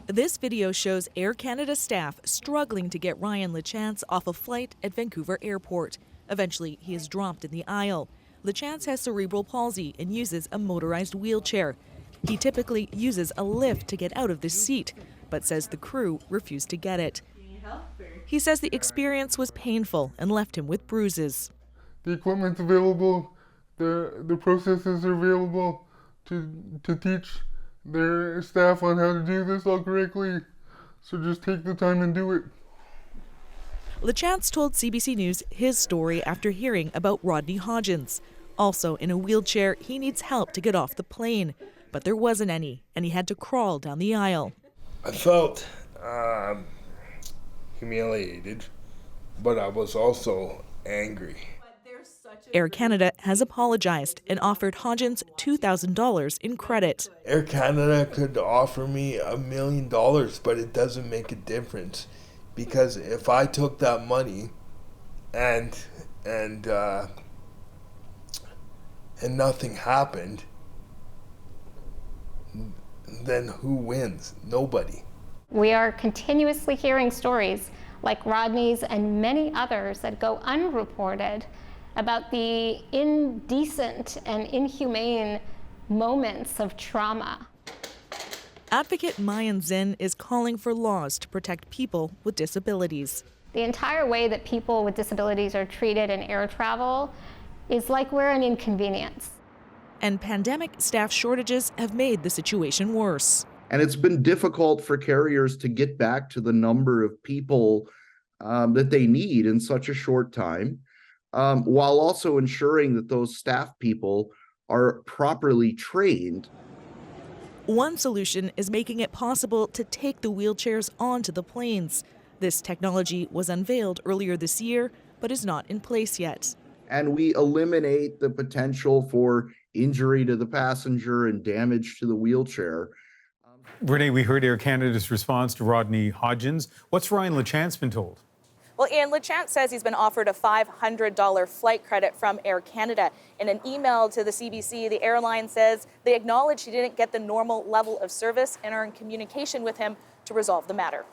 This video shows Air Canada staff struggling to get Ryan Lechance off a flight at Vancouver Airport. Eventually, he is dropped in the aisle. Lechance has cerebral palsy and uses a motorized wheelchair. He typically uses a lift to get out of the seat, but says the crew refused to get it. He says the experience was painful and left him with bruises. The equipment's available, the processes are available to teach their staff on how to do this all correctly, so just take the time and do it. Lechance told CBC News his story after hearing about Rodney Hodgin's. Also in a wheelchair, he needs help to get off the plane, but there wasn't any, and he had to crawl down the aisle. I felt humiliated, but I was also angry. Air Canada has apologized and offered Hodgins $2,000 in credit. Air Canada could offer me $1 million, but it doesn't make a difference, because if I took that money and nothing happened, then who wins? Nobody. We are continuously hearing stories like Rodney's and many others that go unreported about the indecent and inhumane moments of trauma. Advocate Mayan Zin is calling for laws to protect people with disabilities. The entire way that people with disabilities are treated in air travel is like we're an inconvenience. And pandemic staff shortages have made the situation worse. And it's been difficult for carriers to get back to the number of people that they need in such a short time, while also ensuring that those staff people are properly trained. One solution is making it possible to take the wheelchairs onto the planes. This technology was unveiled earlier this year, but is not in place yet. And we eliminate the potential for injury to the passenger and damage to the wheelchair. Renee, we heard Air Canada's response to Rodney Hodgins. What's Ryan Lechance been told? Well, Ian, Lechance says he's been offered a $500 flight credit from Air Canada. In an email to the CBC, the airline says they acknowledge he didn't get the normal level of service and are in communication with him to resolve the matter.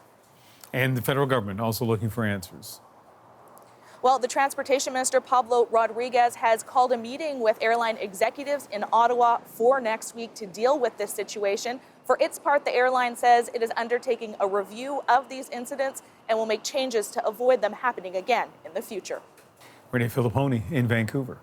And the federal government also looking for answers. Well, the Transportation Minister, Pablo Rodriguez, has called a meeting with airline executives in Ottawa for next week to deal with this situation. For its part, the airline says it is undertaking a review of these incidents and will make changes to avoid them happening again in the future. Renee Filipponi in Vancouver.